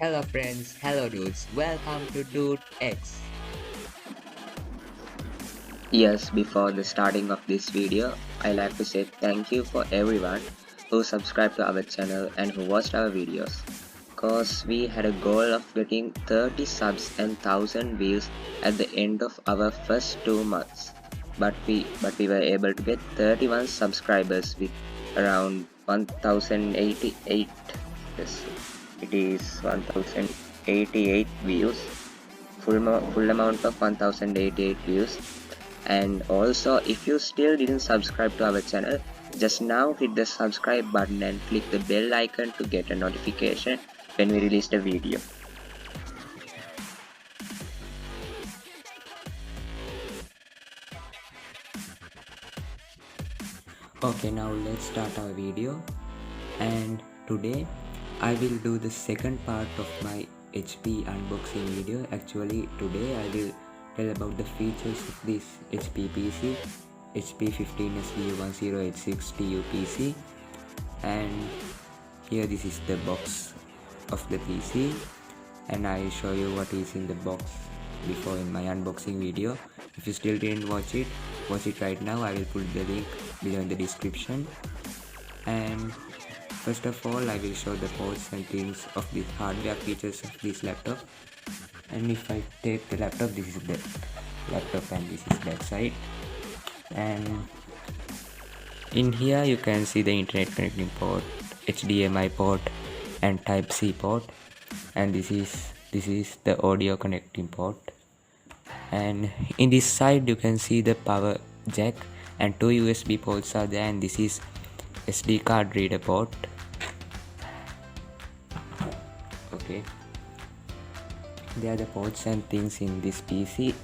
Hello friends, hello dudes, welcome to Dude X. Yes, before the starting of this video, I like to say thank you for everyone who subscribed to our channel and who watched our videos. Cause we had a goal of getting 30 subs and 1000 views at the end of our first 2 months. But we were able to get 31 subscribers with around 1088. Yes, it is 1088 views. Full amount of 1088 views. And also, if you still didn't subscribe to our channel, just now hit the subscribe button and click the bell icon to get a notification when we release the video. Okay, now let's start our video. And today I will do the second part of my HP unboxing video. Actually, today I will tell about the features of this HP PC, HP 15SDU1086TU PC. And here this is the box of the PC, and I'll show you what is in the box before in my unboxing video. If you still didn't watch it right now. I will put the link below in the description. And first of all, I will show the ports and things of the hardware features of this laptop. And if I take the laptop, this is the laptop and this is back side. And in here you can see the internet connecting port, HDMI port and type C port, and this is the audio connecting port. And in this side you can see the power jack and two USB ports are there, and this is SD card reader port. Okay, there are the ports and things in this PC.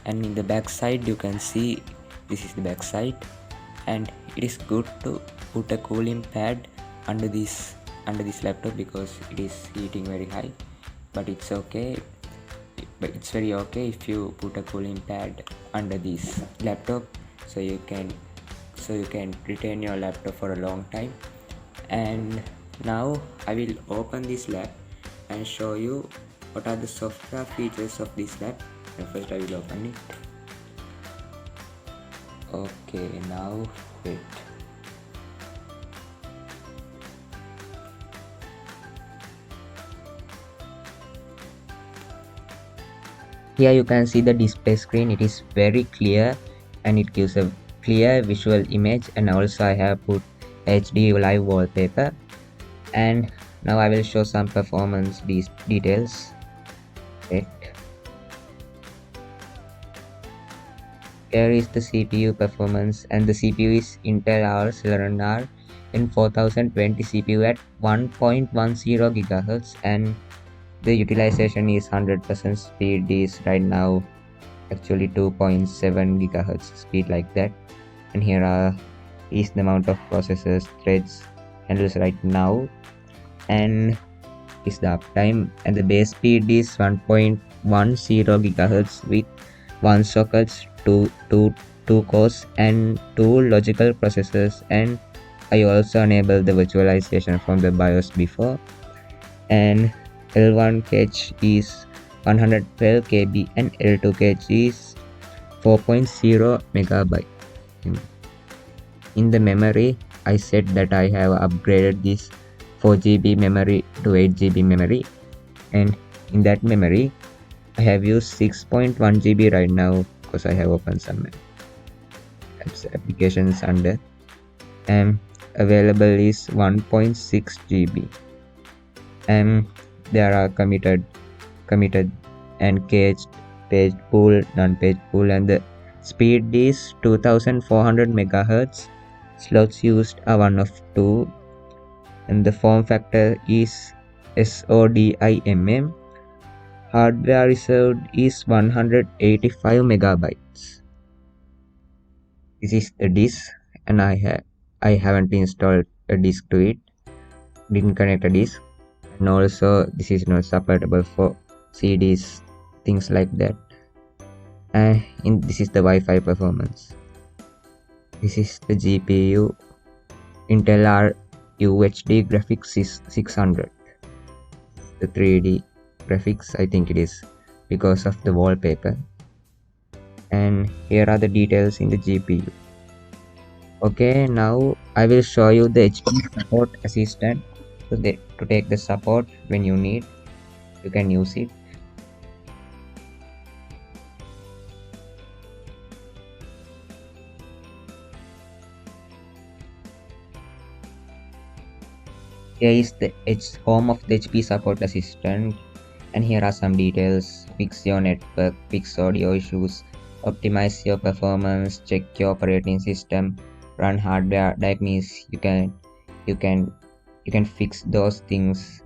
And in the back side you can see this is the back side, and it is good to put a cooling pad under this laptop because it is heating very high. But it's very okay if you put a cooling pad under this laptop, so you can retain your laptop for a long time. And now I will open this lab and show you what are the software features of this lab. And first I will open it. Okay, now wait. Here you can see the display screen. It is very clear and it gives a clear visual image, and also I have put HD live wallpaper. And now I will show some performance details. Wait. Here is the CPU performance, and the CPU is Intel R7R in 4020 CPU at 1.10 GHz, and the utilization is 100%. Speed is right now actually 2.7 GHz speed, like that. And here is the amount of processors, threads, handles right now, and is the uptime. And the base speed is 1.10 GHz with 1 sockets, two cores and 2 logical processors. And I also enabled the virtualization from the BIOS before. And L1 cache is 112 KB and L2 cache is 4.0 megabyte. In the memory, I said that I have upgraded this 4GB memory to 8GB memory, and in that memory I have used 6.1GB right now because I have opened some applications under, and available is 1.6GB. And there are committed and caged, page pool, non-page pool, and the speed is 2400 MHz. Slots used are 1 of 2, and the form factor is SODIMM. Hardware reserved is 185 megabytes. This is the disk, and I haven't installed a disk to it, didn't connect a disk. And also this is not supportable for CDs, things like that. And this is the Wi-Fi performance. This is the GPU, Intel UHD graphics is 600. the 3D graphics, I think it is because of the wallpaper. And here are the details in the GPU. Okay, now I will show you the HP support assistant. To take the support when you need, you can use it. Here is the home of the HP support assistant, and here are some details. Fix your network, fix audio issues, optimize your performance, check your operating system, run hardware. That means you can you can fix those things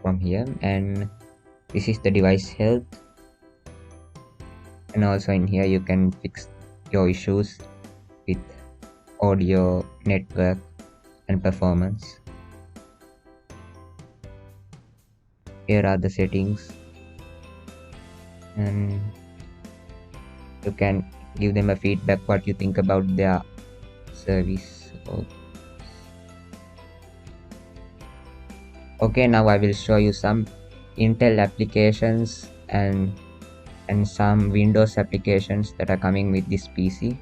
from here. And this is the device health, and also in here you can fix your issues with audio, network, and performance. Here are the settings, and you can give them a feedback what you think about their service. Okay, now I will show you some Intel applications and some Windows applications that are coming with this PC.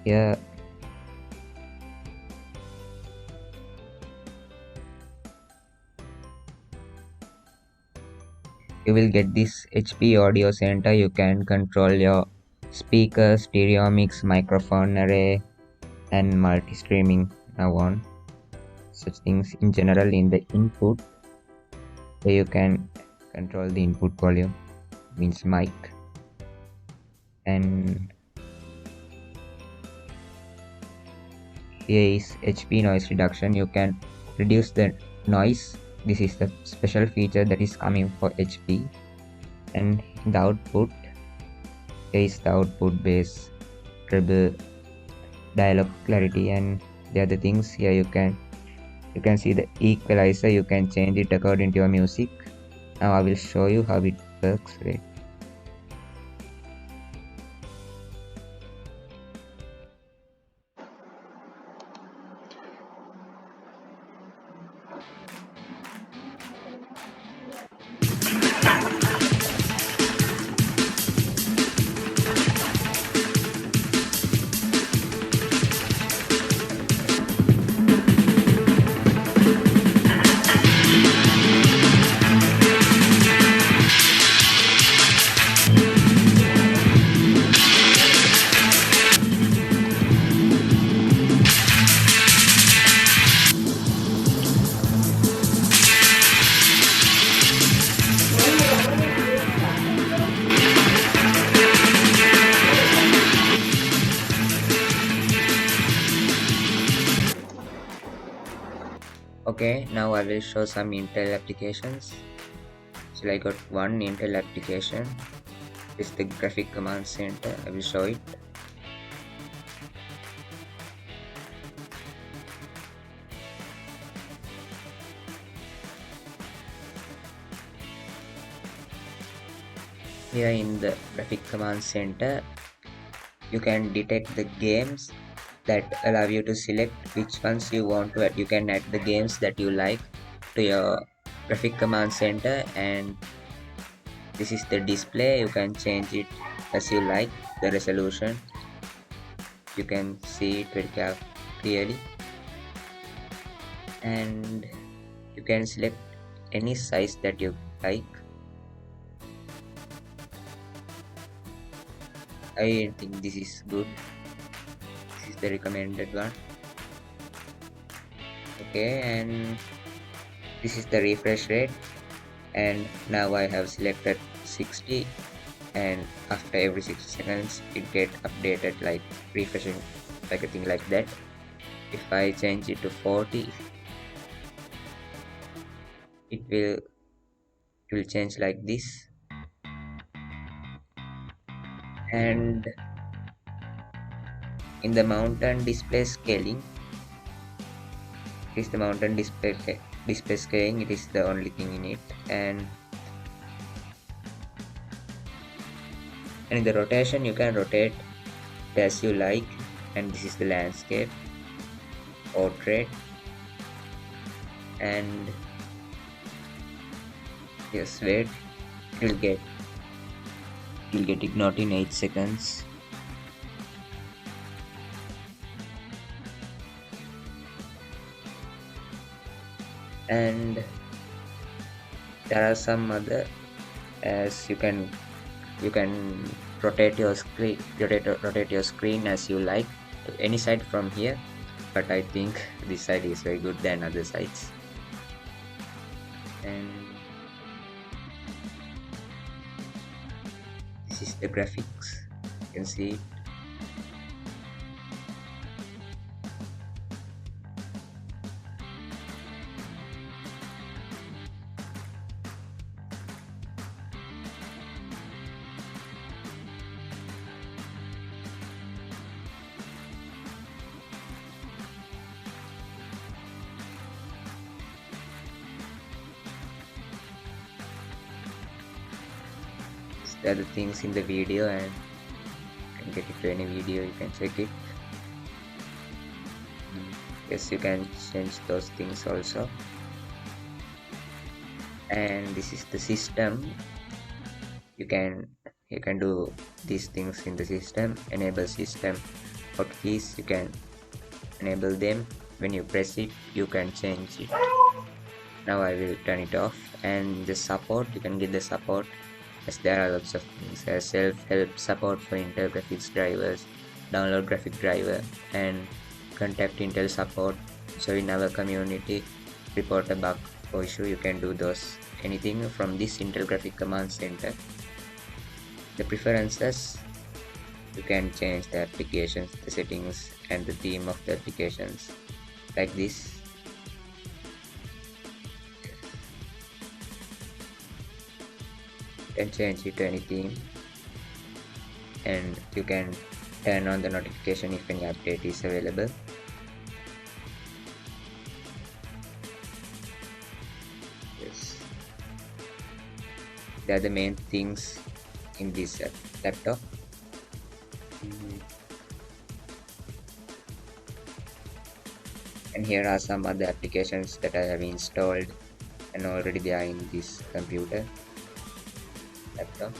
Here you will get this HP audio center. You can control your speaker, stereo mix, microphone array, and multi-streaming now on. Such things in general in the input, where you can control the input volume, means mic. And here is HP noise reduction. You can reduce the noise. This is the special feature that is coming for HP. And in the output, here is the output bass, treble, dialogue clarity, and the other things. Here you can see the equalizer. You can change it according to your music. Now I will show you how it works. Right. Okay, now I will show some Intel applications. So I got one Intel application. This is the graphic command center. I will show it. Here in the graphic command center, you can detect the games that allow you to select which ones you want to add. You can add the games that you like to your graphic command center, and this is the display. You can change it as you like. The resolution, you can see it very clearly, and you can select any size that you like. I think this is good. This is the recommended one. Okay, and this is the refresh rate, and now I have selected 60, and after every 60 seconds it get updated, like refreshing, like a thing like that. If I change it to 40, it will change like this. And in the mountain display scaling, is the mountain display scaling. It is the only thing in it. And in the rotation, you can rotate as you like, and this is the landscape. portrait, and just wait, you'll get it not in 8 seconds. And there are some other, as you can rotate your screen as you like to any side from here, but I think this side is very good than other sides. And this is the graphics, you can see it. These are the things in the video, and you can get it to any video, you can check it. Yes, you can change those things also. And this is the system. You can do these things in the system. Enable system hotkeys, you can enable them. When you press it, you can change it. Now I will turn it off. And the support, you can get the support, as there are lots of things, as self-help support for Intel graphics drivers, download graphic driver, and contact Intel support. So in our community, report a bug or issue, you can do those, anything from this Intel graphic command center. The preferences, you can change the applications, the settings, and the theme of the applications, like this. You can change it to any theme, and you can turn on the notification if any update is available. Yes, they are the main things in this laptop. And here are some other applications that I have installed and already they are in this computer laptop.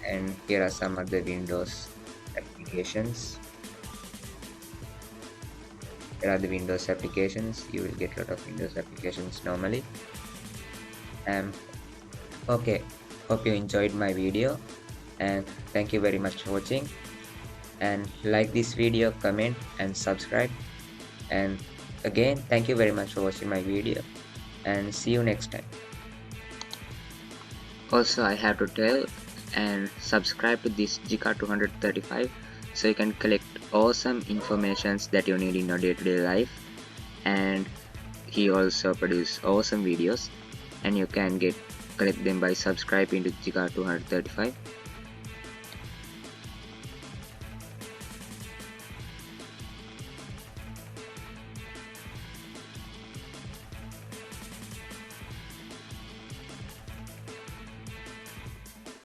And here are some other Windows applications. Here are the Windows applications. You will get a lot of Windows applications normally. Okay, hope you enjoyed my video, and thank you very much for watching. And like this video, comment and subscribe. And again, thank you very much for watching my video, and see you next time. Also, I have to tell and subscribe to this GK235 so you can collect awesome informations that you need in your day-to-day life. And he also produces awesome videos, and you can collect them by subscribing to GK235.